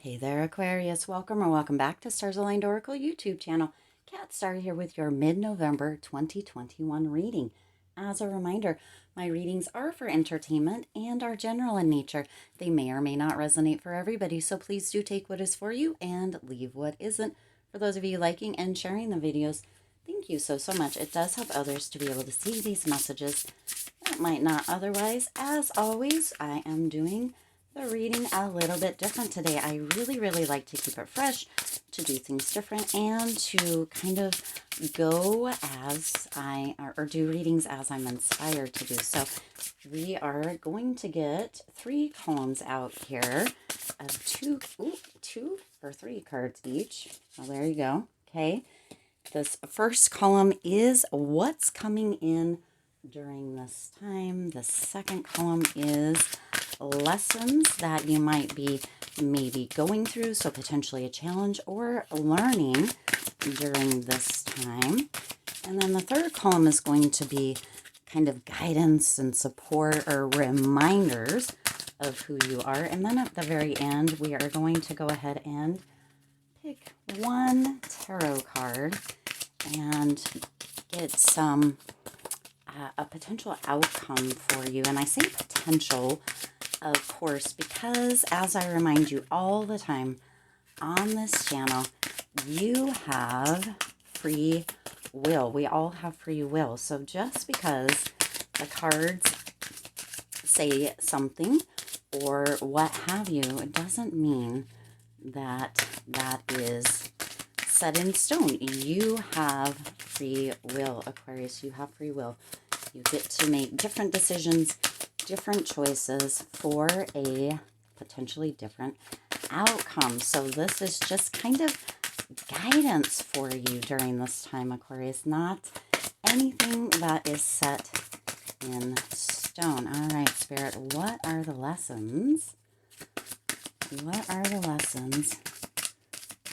Hey there, Aquarius. Welcome or welcome back to Stars Aligned Oracle YouTube channel. Kat Star here with your mid-November 2021 reading. As a reminder, my readings are for entertainment and are general in nature. They may or may not resonate for everybody, so please do take what is for you and leave what isn't. For those of you liking and sharing the videos, thank you so much. It does help others to be able to see these messages that might not otherwise. As always, I am doing the reading a little bit different today. I really like to keep it fresh, to do things different, and to kind of go as or do readings as I'm inspired to do. So we are going to get 3 columns out here of two or three cards each. Well, there you go. Okay. This first column is what's coming in during this time. The second column is lessons that you might be maybe going through, so potentially a challenge or learning during this time. And then the third column is going to be kind of guidance and support or reminders of who you are. And then at the very end, we are going to go ahead and pick one tarot card and get some a potential outcome for you. And I say potential, of course, because as I remind you all the time on this channel, you have free will. We all have free will. So just because the cards say something or what have you, it doesn't mean that that is set in stone. You have free will, Aquarius. You have free will. You get to make different decisions, different choices for a potentially different outcome. So this is just kind of guidance for you during this time, Aquarius, not anything that is set in stone. All right, Spirit, what are the lessons? What are the lessons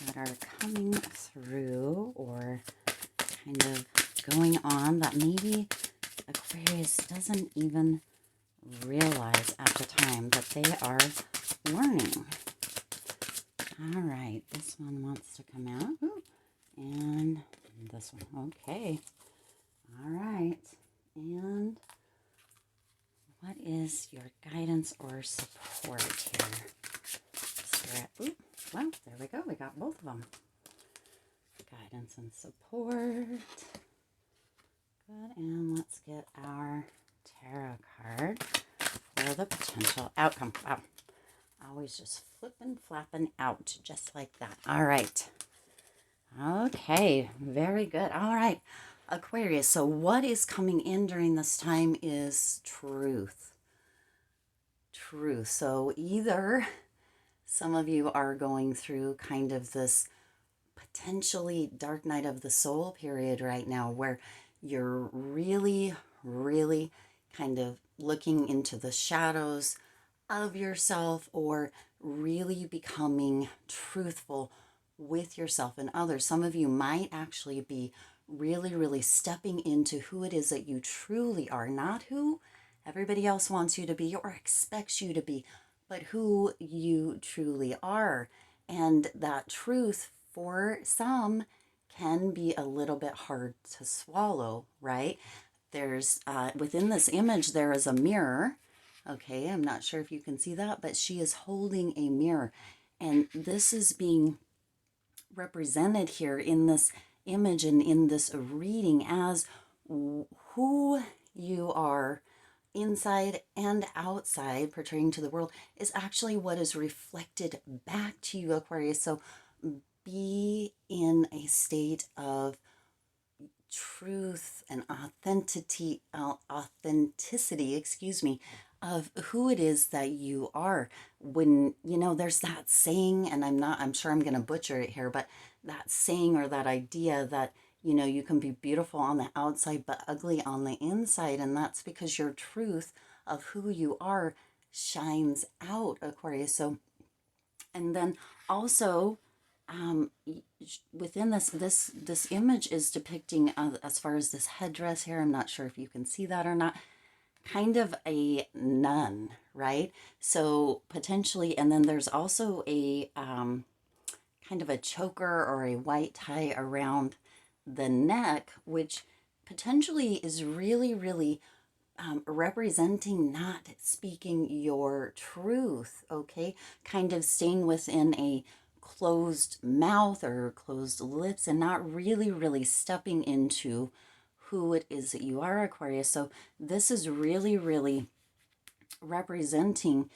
that are coming through or kind of going on that maybe Aquarius doesn't even realize at the time that they are learning? All right, this one wants to come out. Ooh, and this one. Okay. All right. And what is your guidance or support here? Spirit. Ooh, well, there we go. We got both of them. Guidance and support. Good. And let's get our tarot card for the potential outcome. Wow. Always just flipping, flapping out just like that. All right. Okay. Very good. All right. Aquarius. So what is coming in during this time is truth. Truth. So either some of you are going through kind of this potentially dark night of the soul period right now where you're really kind of looking into the shadows of yourself or really becoming truthful with yourself and others. Some of you might actually be really stepping into who it is that you truly are, not who everybody else wants you to be or expects you to be, but who you truly are. And that truth for some can be a little bit hard to swallow, right? There's within this image, there is a mirror. Okay, I'm not sure if you can see that, but she is holding a mirror. And this is being represented here in this image and in this reading as who you are inside and outside, portraying to the world, is actually what is reflected back to you, Aquarius. So be in a state of truth and authenticity, excuse me, of who it is that you are. When, there's that saying, and I'm sure I'm going to butcher it here, but that saying or that idea that, you can be beautiful on the outside, but ugly on the inside. And that's because your truth of who you are shines out, Aquarius. So, and then also, within this image is depicting, as far as this headdress here, I'm not sure if you can see that or not, kind of a nun, right? So potentially, and then there's also a kind of a choker or a white tie around the neck, which potentially is really, really representing not speaking your truth, okay? Kind of staying within a closed mouth or closed lips and not really, really stepping into who it is that you are, Aquarius. So this is really, really representing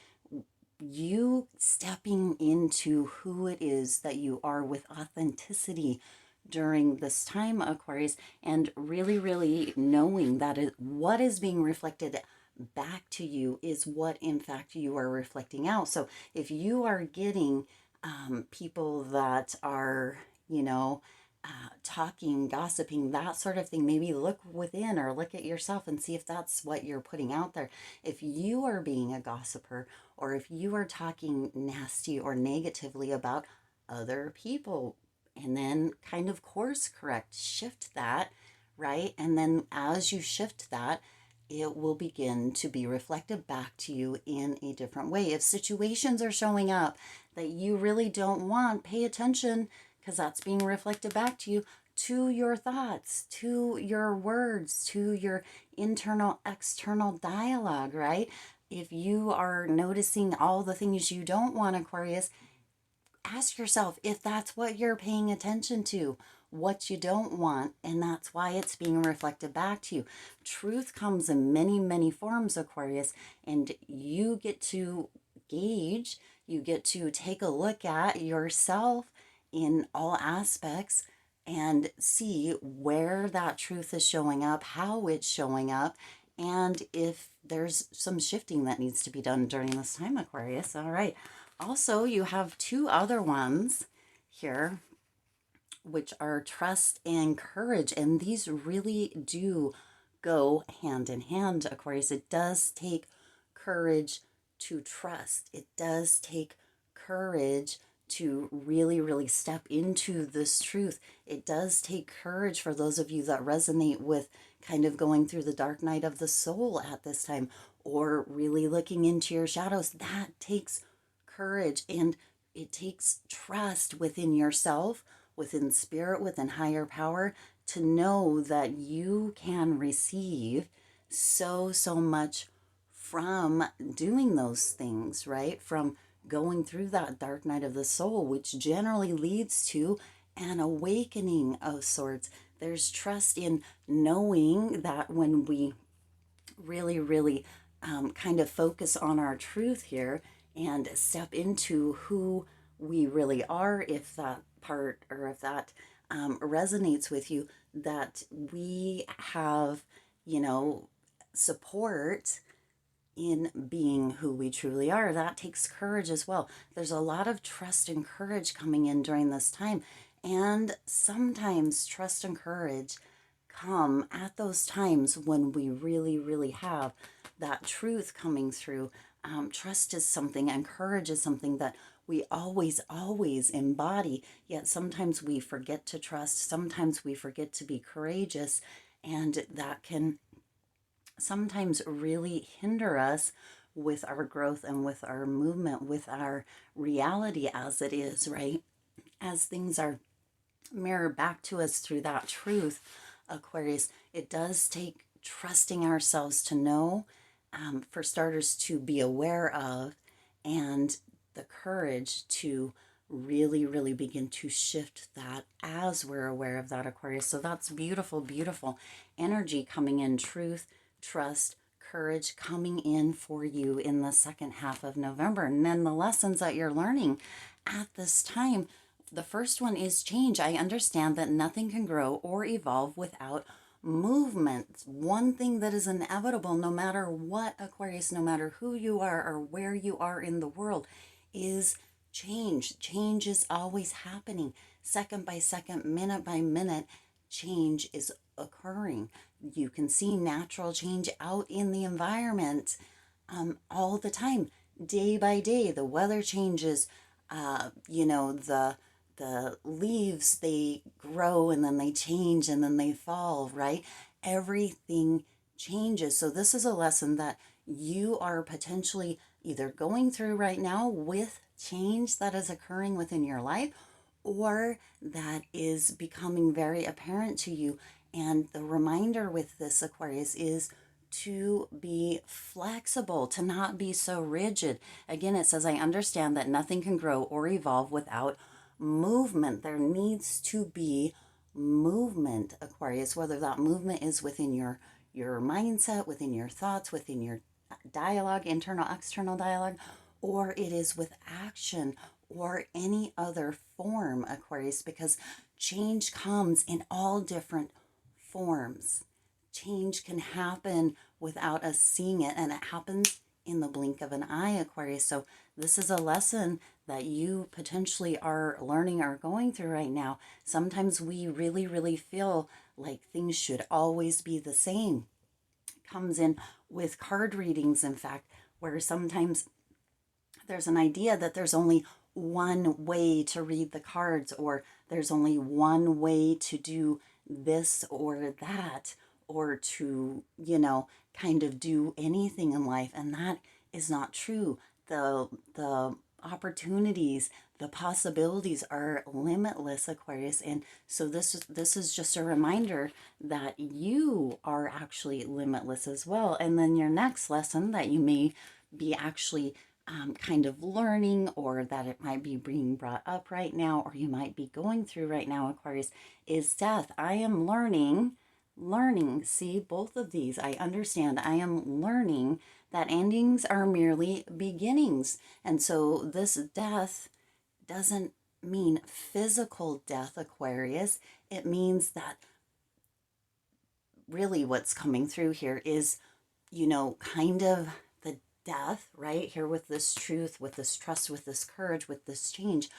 you stepping into who it is that you are with authenticity during this time, Aquarius, and really, really knowing that what is being reflected back to you is what, in fact, you are reflecting out. So if you are getting people that are, you know, talking, gossiping, that sort of thing, maybe look within or look at yourself and see if that's what you're putting out there. If you are being a gossiper or if you are talking nasty or negatively about other people, and then kind of course correct, shift that, right? And then as you shift that, it will begin to be reflected back to you in a different way. If situations are showing up that you really don't want, pay attention because that's being reflected back to you, to your thoughts, to your words, to your internal, external dialogue, right? If you are noticing all the things you don't want, Aquarius, ask yourself if that's what you're paying attention to, what you don't want, and that's why it's being reflected back to you. Truth comes in many, many forms, Aquarius, and you get to gauge, you get to take a look at yourself in all aspects and see where that truth is showing up, how it's showing up, and if there's some shifting that needs to be done during this time, Aquarius. All right. Also, you have two other ones here, which are trust and courage. And these really do go hand in hand, Aquarius. It does take courage to trust. It does take courage to really, really step into this truth. It does take courage for those of you that resonate with kind of going through the dark night of the soul at this time or really looking into your shadows. That takes courage and it takes trust within yourself, within spirit, within higher power to know that you can receive so, so much from doing those things, right? From going through that dark night of the soul, which generally leads to an awakening of sorts. There's trust in knowing that when we really, really kind of focus on our truth here and step into who we really are, if that part or if that resonates with you, that we have, you know, support in being who we truly are. That takes courage as well. There's a lot of trust and courage coming in during this time. And sometimes trust and courage come at those times when we really, really have that truth coming through. Trust is something and courage is something that we always, always embody, yet sometimes we forget to trust, sometimes we forget to be courageous, and that can sometimes really hinder us with our growth and with our movement, with our reality as it is, right? As things are mirrored back to us through that truth, Aquarius, it does take trusting ourselves to know, for starters, to be aware of, and the courage to really, really begin to shift that as we're aware of that, Aquarius. So that's beautiful, beautiful energy coming in, truth, trust, courage coming in for you in the second half of November. And then the lessons that you're learning at this time, the first one is change. I understand that nothing can grow or evolve without movement. One thing that is inevitable, no matter what, Aquarius, no matter who you are or where you are in the world, is change. Change is always happening. Second by second, minute by minute, change is occurring. You can see natural change out in the environment all the time, day by day. The weather changes, the leaves, they grow and then they change and then they fall, right? Everything changes. So this is a lesson that you are potentially either going through right now with change that is occurring within your life, or that is becoming very apparent to you. And the reminder with this, Aquarius, is to be flexible, to not be so rigid. Again, it says, I understand that nothing can grow or evolve without movement. There needs to be movement, Aquarius, whether that movement is within your mindset, within your thoughts, within your dialogue, internal, external dialogue, or it is with action or any other form, Aquarius, because change comes in all different forms. Change can happen without us seeing it, and it happens in the blink of an eye, Aquarius. So this is a lesson that you potentially are learning or going through right now. Sometimes we really, really feel like things should always be the same. It comes in with card readings, in fact, where sometimes there's an idea that there's only one way to read the cards, or there's only one way to do this or that, or to, kind of do anything in life. And that is not true. The opportunities, the possibilities are limitless, Aquarius. And so this is just a reminder that you are actually limitless as well. And then your next lesson that you may be actually kind of learning, or that it might be being brought up right now, or you might be going through right now, Aquarius, is death. I am learning, see, both of these, I understand. I am learning that endings are merely beginnings. And so this death doesn't mean physical death, Aquarius. It means that really what's coming through here is, kind of the death, right? Here with this truth, with this trust, with this courage, with this change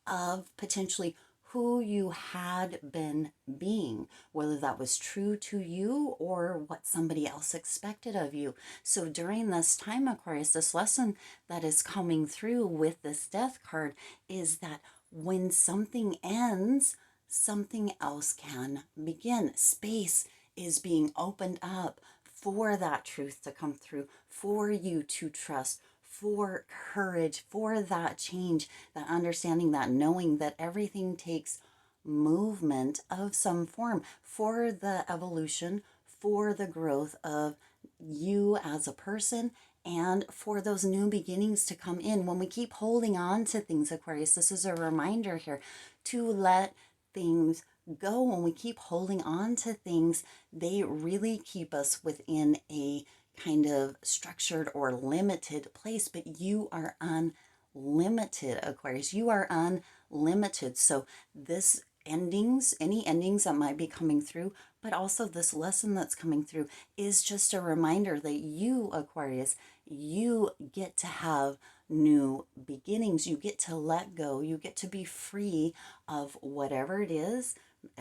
of potentially who you had been being, whether that was true to you or what somebody else expected of you. So during this time, Aquarius, this lesson that is coming through with this death card is that when something ends, something else can begin. Space is being opened up for that truth to come through, for you to trust, for courage, for that change, that understanding, that knowing that everything takes movement of some form for the evolution, for the growth of you as a person, and for those new beginnings to come in. When we keep holding on to things, Aquarius, this is a reminder here to let things go. When we keep holding on to things, they really keep us within a kind of structured or limited place, but you are unlimited, Aquarius. You are unlimited. So this endings, any endings that might be coming through, but also this lesson that's coming through is just a reminder that you, Aquarius, you get to have new beginnings. You get to let go. You get to be free of whatever it is,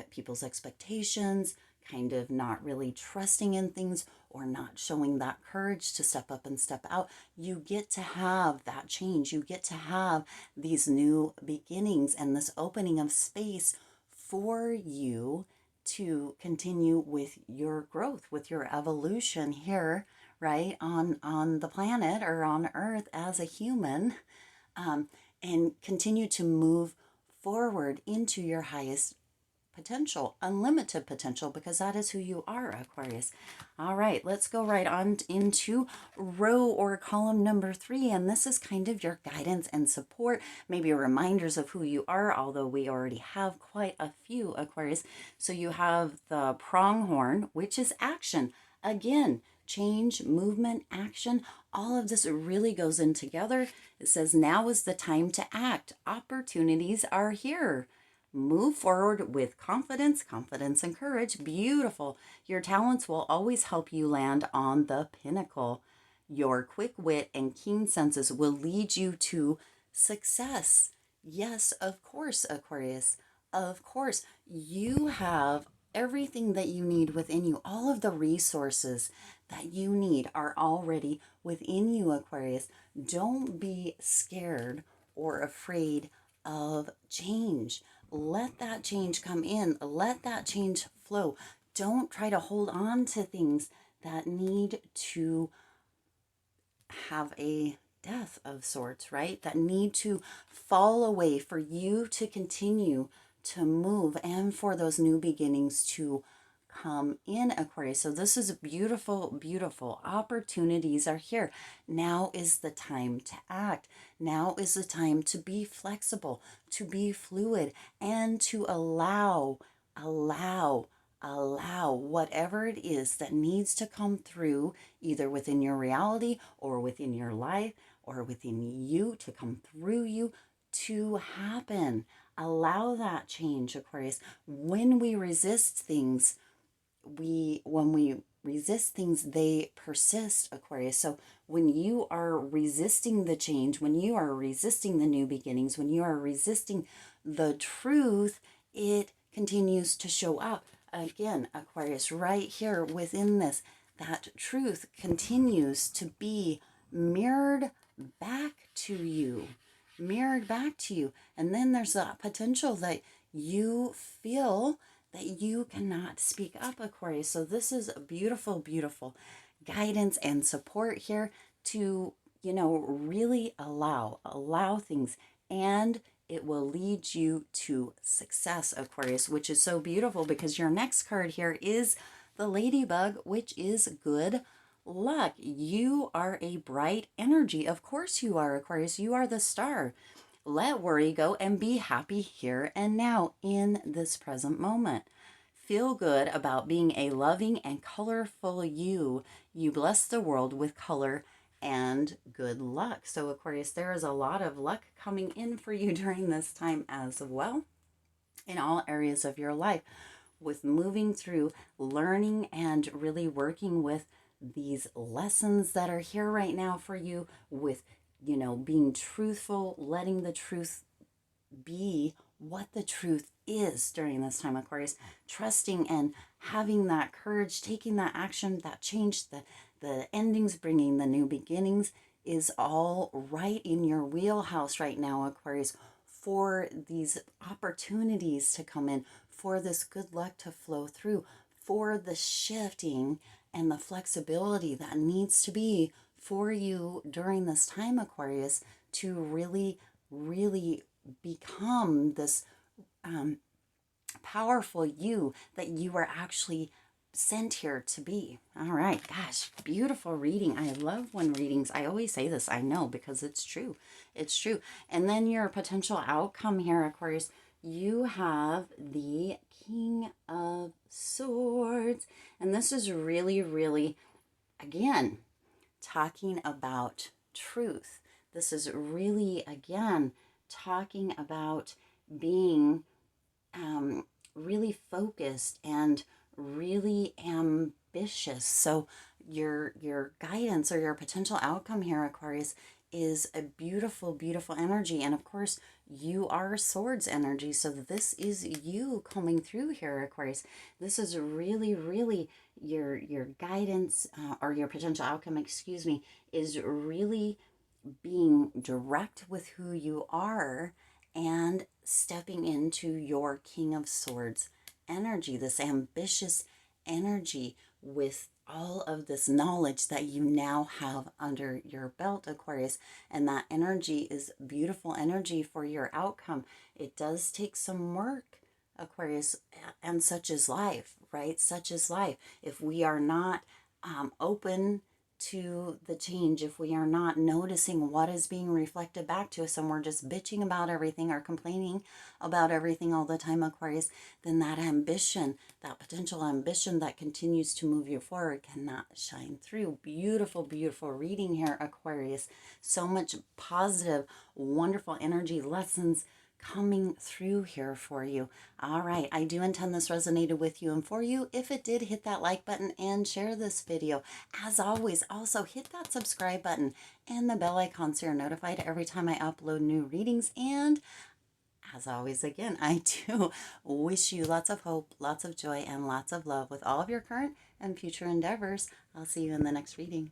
people's expectations, kind of not really trusting in things, or not showing that courage to step up and step out. You get to have that change. You get to have these new beginnings and this opening of space for you to continue with your growth, with your evolution here, right, on the planet or on Earth as a human, and continue to move forward into your highest potential, unlimited potential, because that is who you are, Aquarius. All right, let's go right on into row or column number 3. And this is kind of your guidance and support, maybe reminders of who you are, although we already have quite a few, Aquarius. So you have the pronghorn, which is action. Again, change, movement, action, all of this really goes in together. It says, now is the time to act. Opportunities are here. Move forward with confidence, and courage. Beautiful. Your talents will always help you land on the pinnacle. Your quick wit and keen senses will lead you to success. Yes, of course, Aquarius. Of course, you have everything that you need within you. All of the resources that you need are already within you, Aquarius. Don't be scared or afraid of change. Let that change come in. Let that change flow. Don't try to hold on to things that need to have a death of sorts, right? That need to fall away for you to continue to move and for those new beginnings to come in, Aquarius. So this is beautiful, beautiful. Opportunities are here. Now is the time to act. Now is the time to be flexible, to be fluid, and to allow, allow whatever it is that needs to come through, either within your reality or within your life or within you, to come through you, to happen. Allow that change, Aquarius. When we resist things, when we resist things, they persist, Aquarius. So when you are resisting the change, when you are resisting the new beginnings, when you are resisting the truth, it continues to show up. Again, Aquarius, right here within this, that truth continues to be mirrored back to you, mirrored back to you. And then there's the potential that you feel that you cannot speak up, Aquarius. So this is a beautiful, beautiful guidance and support here to, really allow things, and it will lead you to success, Aquarius, which is so beautiful because your next card here is the ladybug, which is good luck. You are a bright energy. Of course you are, Aquarius. You are the star. Let worry go and be happy here and now in this present moment. Feel good about being a loving and colorful you. You bless the world with color and good luck. So Aquarius, there is a lot of luck coming in for you during this time as well, in all areas of your life, with moving through, learning, and really working with these lessons that are here right now for you, with being truthful, letting the truth be what the truth is during this time, Aquarius. Trusting and having that courage, taking that action, that change, the endings, bringing the new beginnings is all right in your wheelhouse right now, Aquarius, for these opportunities to come in, for this good luck to flow through, for the shifting and the flexibility that needs to be for you during this time, Aquarius, to really, really become this powerful you that you are actually sent here to be. All right, gosh, beautiful reading. I love when readings, I always say this, I know, because it's true. It's true. And then your potential outcome here, Aquarius, you have the King of Swords. And this is really, really, again, talking about truth. This is really, again, talking about being really focused and really ambitious. So your guidance or your potential outcome here, Aquarius, is a beautiful, beautiful energy. And of course, you are swords energy. So this is you coming through here, Aquarius. This is really, really your guidance or your potential outcome, excuse me, is really being direct with who you are and stepping into your King of Swords energy, this ambitious energy with all of this knowledge that you now have under your belt, Aquarius. And that energy is beautiful energy for your outcome. It does take some work, Aquarius, and such is life, right? Such is life. If we are not open to the change, if we are not noticing what is being reflected back to us and we're just bitching about everything or complaining about everything all the time, Aquarius, then that ambition, that potential ambition that continues to move you forward cannot shine through. Beautiful, beautiful reading here, Aquarius. So much positive, wonderful energy lessons coming through here for you. All right, I do intend this resonated with you and for you. If it did, hit that like button and share this video. As always, also hit that subscribe button and the bell icon so you're notified every time I upload new readings. And as always, again, I do wish you lots of hope, lots of joy, and lots of love with all of your current and future endeavors. I'll see you in the next reading.